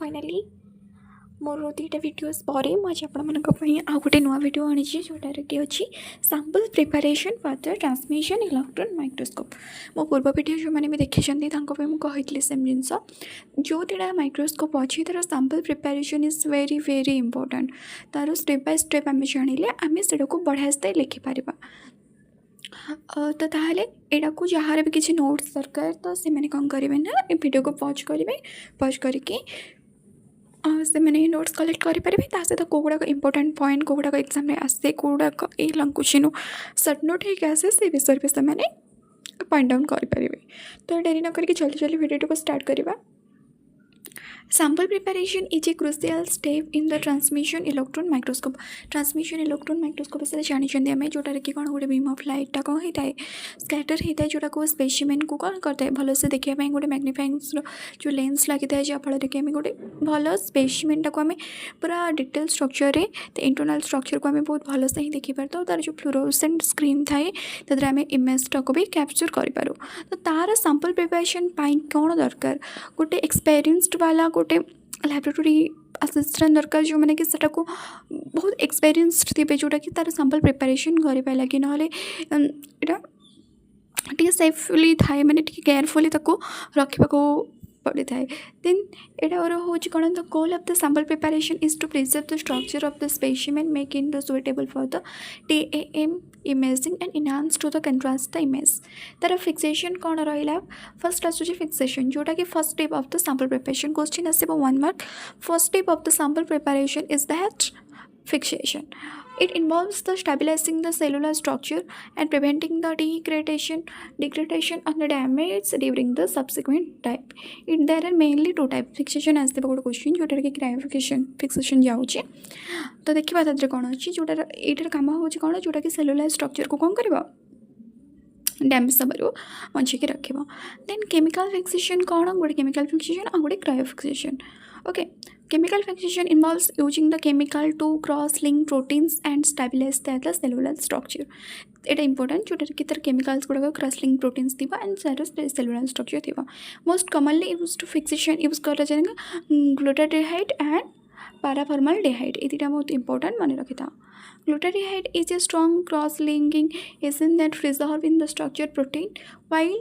Finally मोर दुईटा videos पर मुझे आपंपाई आउ गोटे नुआ वीडियो आनी जोटार कि अच्छी sample preparation for the transmission electron microscope. मो पूर्व वीडियो जो मैंने भी देखी मुझे सेम जिनस जो दुटा माइक्रोस्कोप अच्छी तार sample preparation is very very important. तार स्टेप बाय स्टेप आम जानिले आम से बढ़िया से लिखिपर। तो ताहले एटा को जहाँ भी किसी नोट्स दरकार तो से मैंने कौन करेंगे ना वीडियो को पॉज करेंगे। पॉज करके से मैंने नोट्स कलेक्ट करेंगे सहित कौगुड़ाक इंपोर्टेंट पॉइंट कौगुड़ाक एग्जाम में आसे कौगुड़ाक ये लंग क्वेश्चन सर्ट नोट होकर आसे से विषय पे से मैंने पॉइंट डाउन करेंगे। तो डेरी न करके जल्दी जल्दी वीडियो को स्टार्ट करवा। Sample preparation is a crucial step in the transmission electron microscope. Transmission electron microscope से जानी आम जोटार कि कौन गोटे बीम ऑफ लाइटा कौन होता है स्कैटर होता है जोटा को स्पेसिमेन को कौन करता है भल से देखापी गोटे मैग्निफाइंग जो लेंस लगी था जहाँफल कि आम गोटे भल स्पेसिमेन टाक आम पूरा डिटेल स्ट्रक्चर इंटरनल स्ट्रक्चर को आम बहुत भल से ही देखिपार तार जो फ्लोरोसेंट स्क्रीन थाए तादर आम इमेज टाक भी कैप्चर करूँ। तो तार सैंपल प्रिपरेशन कौन दरकार गोटे एक्सपीरियंस्ड वाला गोटे लैबोरेटरी असिस्टेंट दरकार जो मैंने कि को बहुत एक्सपीरियंस्ड थे जोटा कि तार सैंपल प्रिपरेशन करे लगे ना टे सेफली थाए मैंने केयरफुली रखा पड़ी थाए। देन एटा और हूँ कौन the goal of the sample preparation is to preserve the structure of the specimen make in the suitable for the TEM imaging and enhance to the contrast the image. तार fixation कौन रहा first आसूँ fixation जोटा कि first step of the sample preparation question आसो 1 mark. First step of the sample preparation is that fixation. It involves the stabilizing the cellular structure and preventing the degradation and the damage during the subsequent type. There are mainly two types. Fixation as the question जोटा कि क्रायोफिकेशन fixation जाऊँगी। तो देखिए तादरे कौन अच्छी जोटार ये कम हो कौन जोटा कि सेलुलर स्ट्रक्चर को कौन कर डैमेज सबू बचेक रख। देन केमिकल फिक्सेशन कौन गोटे केमिकल फिक्सेशन और गोटे cryofixation. Okay chemical fixation involves using the chemical to cross-link proteins and stabilize the cellular structure. It is important जोटा कि तार chemicals गुड़ा cross-link proteins थी and cellular structure थी। Most commonly used fixation use करा जाएगा glutathione and paraformaldehyde। ये तीटा बहुत important माने रखी था। Glutathione is a strong cross-linking agent that preserve in the structured protein, while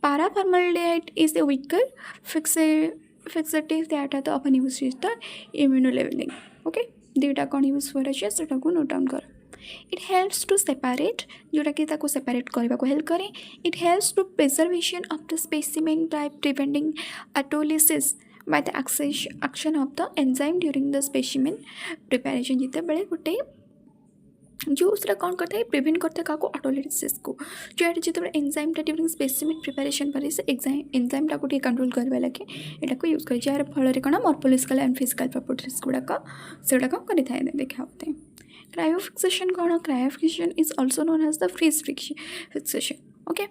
paraformaldehyde is a weaker fixative that are often used is the immunoleveling. Okay, data कौन use हो रहा है को नोट डाउन कर। It helps to separate जोटा कि separate करने को हेल्प करे। It helps to preservation of the specimen by preventing autolysis by the action of the enzyme during the specimen preparation. जिते बड़े गोटे जो उसका कौन करता है प्रिवेंट करता है क्या ऑटोलिसिस को जो जिते एंजाइमटा ड्यूरिंग स्पेसिमेन प्रिपरेशन पर से एंजाइमटा को कंट्रोल करवा लगे यहाँ को यूज कर जार फल कौन मॉर्फोलॉजिकल एंड फिजिकल प्रॉपर्टीज गुड़ाक से कौन कर देखा होते हैं। क्रायोफिक्सेशन कौन cryofixation is also known as the freeze fixation. Okay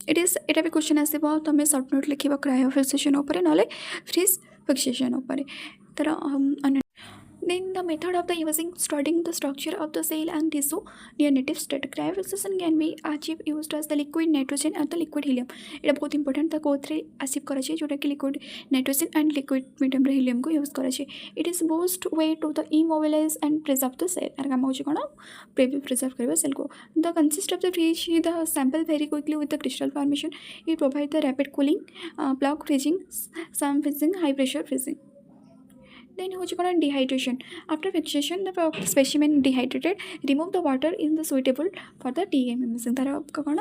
it is एटा भी क्वेश्चन आसो तुम सर्ट नोट लिख क्रायोफिक्सेशन उपर ना फ्रीज फिक्सेशन उपर। तर Then the method of the using studying the structure of the cell and tissue near native state. Cryofixation can be achieved used as the liquid nitrogen and the liquid helium. ये बहुत important था कोथरे achieve करा जोटा कि liquid nitrogen and liquid medium helium को use करा। It is most way to the immobilise and preserve the cell. यार काम हो कौन प्रिजर्व करवा सेल को। The consist of the freeze the sample very quickly with the crystal formation. It provide the rapid cooling block freezing some freezing high pressure freezing. Then होची कौन dehydration after fixation the specimen dehydrated remove the water in the suitable for the TEM imaging. तार कौन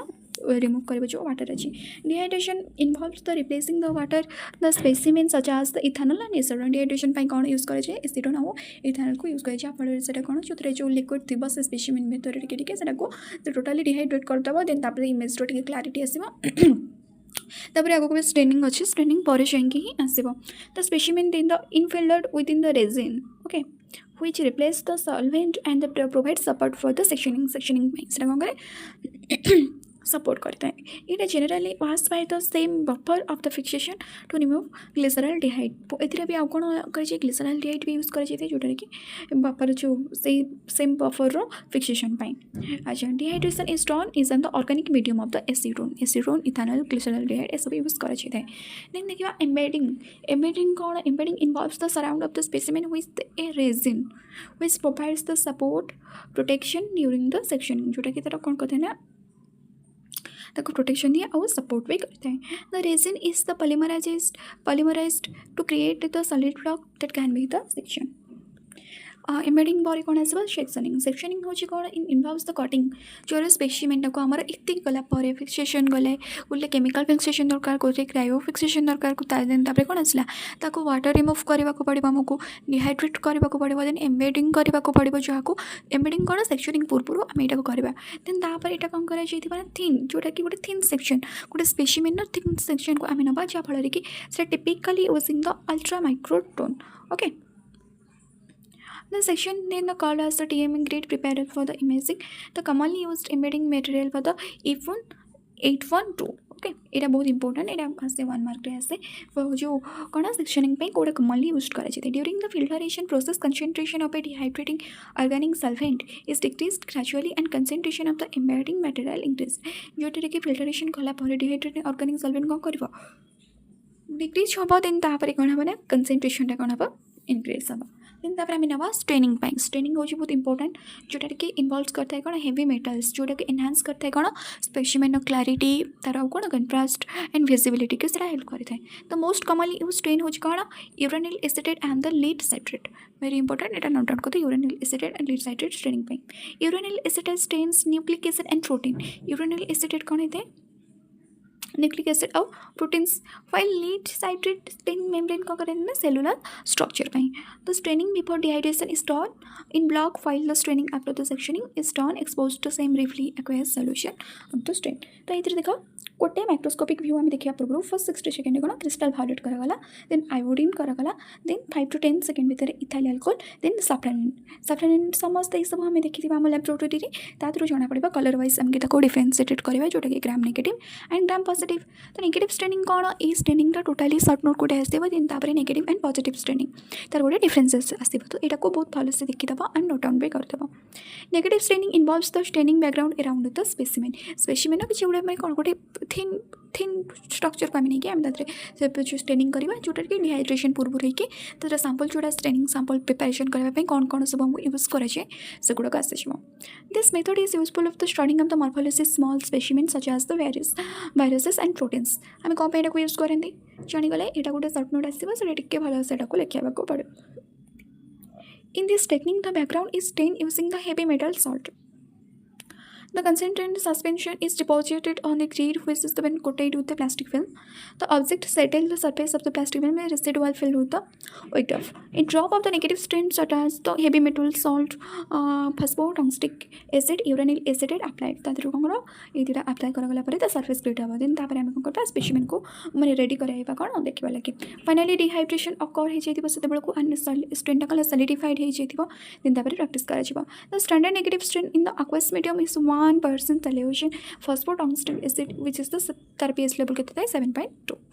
remove कर जो water अच्छी। Dehydration involves the replacing the water the specimen such as the ethanol and acetone. Dehydration कौन use करे acetone और ethanol को use करे फल से कौन जो जो लिक्विड थी से स्पेसिमेन भर टे टोटाली डिहाइड्रेट करदेव। देन तापर इमेज टे क्लारिटी आसो। तापर आगे भी स्ट्रेनिंग अच्छी स्ट्रेनिंग पर जाकि ही आसो। The specimen then the infield with in the resin. Okay which replace the solvent and the provide support for the sectioning से कौन करे सपोर्ट करता है। It generally pass by the same buffer of the fixation to remove glyceraldehyde. एथिरे भी आउ कोन करिजे glyceraldehyde भी यूज कराइए जोटा कि बफर जो से सेम बफर रो फिक्सेशन पाई। अच्छा dehydration is done is in the organic medium of the acetone ethanol glyceraldehyde ए सब यूज कराइए। देन देखिए एम्बेडिंग। एम्बेडिंग कौन embedding involves the surround of the specimen with a resin which provides the support protection during the sectioning जोटा कि तरह कौन कहते हैं ना ताको प्रोटेक्शन दिए और सपोर्ट भी करते हैं। The resin is the polymerized to create the solid block that can be the section। Embedding पर कौन आसो सेक्शनिंग हूँ कौन इनवॉल्व्स द कटिंग जो स्पेसिमेन को आमर एति गलापर फिक्सेशन गले गोटे केमिकल फिक्सेशन दरकार गोटे क्रायो फिक्सेशन दरकार तापर कौन आसला ताको वाटर रिमूव करने को पड़ो आमको डिहाइड्रेट करने को पड़ो देन एम्बेडिंग करने को पड़ो जहाँ एम्बेडिंग कौन सेक्शनिंग पूर्व आम यहाँ करवा देन तापर यहाँ कौन कर थिन जोटा कि गोटे थिन सेक्शन गोटे स्पेसिमेन थिन सेक्शन को आम ना जहाँफल कि typically using the ultramicrotome. Okay the section then called as the TEM grade prepared for the imaging the commonly used embedding material for the F1 812। Okay यहाँ बहुत important यहाँ आसे 1 mark आसे जो कौन सेक्शनिंग कौटा कमनली यूज कराई during the filtration process concentration of a dehydrating organic solvent is decrease gradually and concentration of the embedding material increase जोटा कि फिल्टरेशन कलापर डिहाइड्रेटिंग ऑर्गेनिक सल्फेंट कौन कर डिक्रीज हम देन तापर कौन हम ना कंसंट्रेशन कौन हम इनक्रीज हम देन तापर आम ना स्ट्रेनिंग हूँ बहुत इंपोर्टेंट जोटा कि इनवॉल्व करता है कौन हेवी मेटल्स जोटा कि एनहांस करता है कौन स्पेसिमेन क्लारिटी तार कौन कंट्रास्ट एंड विजिबिलिटी को हेल्प करता है। The most commonly use stain हूँ कौन uranyl acetate and the lead citrate very important यहाँ नोट डाउन करते uranyl acetate and lead citrate staining uranyl acetate stains nucleic acid and protein uranyl acetate कौन होता है nucleic acid और proteins while lead citrate stain membrane को करें ना cellular structure पाई। तो straining before dehydration is done in block while the straining after the sectioning is done exposed to same briefly aqueous solution of the strain। तो ये देखो गोटे microscopic view आम देखा पूर्व फर्स्ट 60 सेकेंड कौन क्रिस्टाल भायोलेट करागला देन आयोडीन करागला देन 5 to 10 सेकेंड भितर इथाइल अल्कोहल देन साफ्रानिन समस्त ये सब आम देखी आम लैबोरेटरी तादर जना पड़ा कलर वाइज आमको डिफरेंशिएटेड करवा जोटा कि gram negative and gram positive. तो नेगेटिव स्ट्रेनिंग कौन ये स्ट्रेनिंग टोटाली सर्ट नोट गोटे आसो देन तापर नेगेटिव एंड पॉजिटिव स्ट्रेनिंग तार गोटे डिफरेंसेस आसो। तो यहाँ को बहुत भलसे देखीदेव एंड नोट डाउन भी करदेव। Negative staining involves the staining background around the specimen किसी गोटे मैं कौन गोटे थिन स्ट्रक्चर को आम नहीं आम जो स्ट्रेनिंग करवा जोटा कि डिहाइड्रेशन पूर्व रही सैंपल जोड़ा स्ट्रेनिंग सैंपल प्रिपरेशन करने कौन कौन सब हमको यूज कराए से गुड़ाक आसो। This method is useful of the studying of the morphologies small specimen such as the viruses and proteins आम कौन पे यूज करते जानीगले यहाँ गोटे सर्ट नोट आसो टे भल से लिखा पड़ो। In this technique the background is stain using the heavy metal salt. The concentrated suspension is deposited on the grid which is then coated with the plastic film. The object settles the surface of the plastic film and residual filled with the weight of. A drop of the negative strain such as the heavy metal salt, phosphotungstic acid, uranyl acetate applied. तादर कौन ये दुटा apply करागला the surface grid हम then तापर आम कौन करवा specimen को मैंने रेडी कराइबा कौन देखा लगे। फाइनाली डिहाइड्रेशन अकर हो से स्ट्रेन कल सॉलिडिफाइड हो देन तापर प्रैक्टिस करा। The standard negative strain in the aqueous medium is 1% solution phosphotungstic acid which is the तार pH level कितना है 7.2।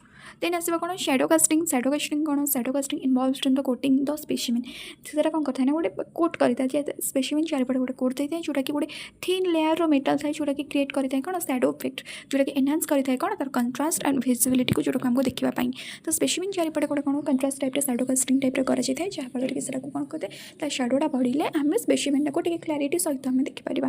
देन आसवा कौन शैडो कास्टिंग कौन shadow casting involved in the coating the specimen से कौन करता है ना गोटे कोट करता है स्पेसिमेन चारिपटे गोटे कोट देता है जोटा कि गोटे थिन लेयर रो मेटल था जोटा कि क्रिएट करता है कौन शैडो इफेक्ट जोटा कि एनहांस करता है कौन तार कंट्रास्ट एंड विजिबिलिटी को जोटा हमको देखापी। तो स्पेसिमेन चारिपटे गोटे कौन contrast type shadow casting type कराई जहाँफल कि कौन करते शैडोटा बढ़िले आम स्पेसिमेन को क्लारिटी सहित आम देखिपर।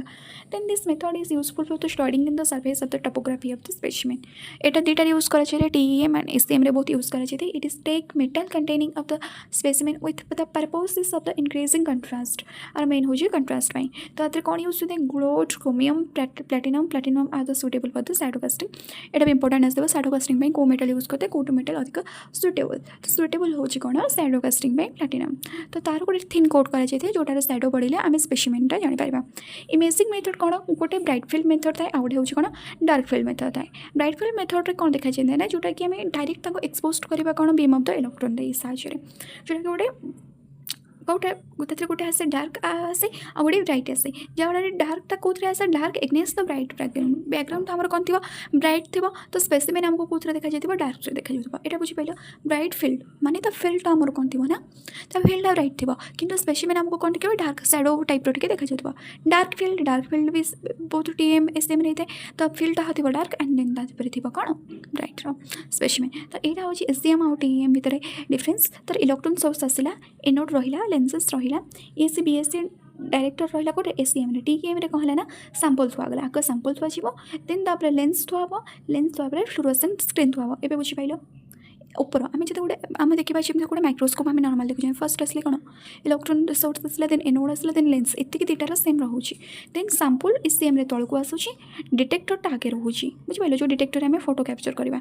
Then this method is useful for the studying in the surface of the topography of the specimen. यहाँ दुटा यूज कराई TEM एंड SEM रे बहुत यूज कराई। It is take metal containing of the specimen with the purpose of the increasing contrast और main हूँ contrast पाई। तो आते कौन use gold chromium platinum are the suitable for the shadow casting. यहाँ भी इंपोर्टेंट आसो शैडो कास्टिंग कौ मेटल यूज करते कौट मेटल अधिक सुटेबल। तो सुटेबल हूँ कौन शैडो कास्टिंग प्लाटिनम। तो तार गोटे थिन कोट कराई जोटार शैडो बढ़िले आम स्पेसिमेनटा जानीपर। इमेजिंग मेथड कौन गोटे ब्राइट फील्ड मेथड थाए आउटे हूँ कौन डार्क फील्ड मेथड थाए। ब्राइट फील्ड मेथड कौन देखा जाए ना जोटा कि आम डायरेक्ट एक्सपोज करवा कौन बीम ऑफ द इलेक्ट्रॉन साहाय्य जोटा कि गोटे गोटे गोटे आसे डार्क आसे आ गोटे ब्राइट आसे जहाँ डार्कटा कौन आसे dark against the bright background background आम कौन थी ब्राइट थी तो स्पेसिमेन आमको कौन देखा जाए डार्क देखा जाए यहाँ बुझीपाल ब्राइट फिल्ड माने तो फिल्डटा आमर कौन थी ना तो फिल्डटा ब्राइट थी कि स्पेसिमेन आमको कौन देखिए डार्क सैडो टाइप टे देखा जाए डार्क फिल्ड भी बहुत टीएम एसएम रही है तो फिल्डटा थी डार्क एंड देन तापर थी कौन ब्राइट स्पेसिमेन तो यहाँ हूँ एसएम आउ टीएम भितर डिफरेन्स तर इलेक्ट्रॉन सोर्स आसला एनोड रहा लेंसेस रहा एसी बीएससी डायरेक्टर रहा गोटे एसीएम टीएम रे कहला ना सैंपल थुआगला आग सैंपल थुआଯିब देन तापर लेंस थुआब लेंस थुआपर फ्लोरोसेंट स्क्रीन थुआब एबे बुझीपाइल ऊपर आम जो गोटे आम देखा गोटे माइक्रोस्कोप आम नॉर्मल देखुचे फर्स्ट आसले कौन इलेक्ट्रॉन सोर्स आसला देन एनोड आसला देन लेंस एतिक दुटार सेम रोचे देन सैंपल एसीएम तौक आसूँ डिटेक्टरटा आगे रोचे बुझीपाल जो डिटेक्टर आम फोटो कैप्चर करवा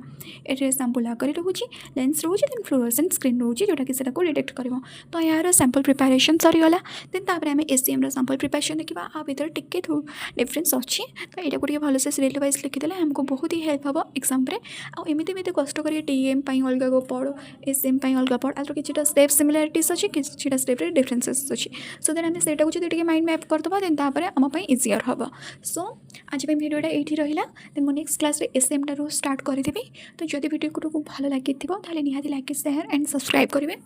ये सैंपल आगे रोचे लेंस रोचे देन फ्लोरोसेंट स्क्रीन रोचे जोटा कि डिटेक्ट कर तो यार सैंपल प्रिपेरेसन सरीगला देन तापर आम एसीएम सैंपल प्रिपेरेसन देखा आ भर टिके डिफरेन्स अच्छी तो यहाँ को भलसे सीरियल वाइज लिखिदेले आमको बहुत ही हेल्प हम एग्जाम आमती कष्ट कर टीएम अलग पढ़ एसएम अलग पढ़ आर कि स्टेप सिमिलारिटीज अच्छी कि स्टेप डिफरेन्सेस अच्छी सो देन आम से जी माइंड मैप करदे देन तापर आम इजियर हम सो आज भिडियोटा ये रहा देन मुझे नेक्स्ट क्लास एसएम टारू स्टार्ट करदेवी तो जब भिडियो को भल लगी निहाती लाइक शेयर एंड सब्सक्राइब करेंगे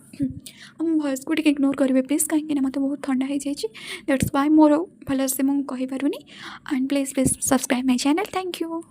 वॉइस को इग्नोर करेंगे प्लीज कहीं मत बहुत ठंडा हो जाए दैट्स वाई मोर भलसे मुझे कहीपरूनी and please subscribe my channel thank you.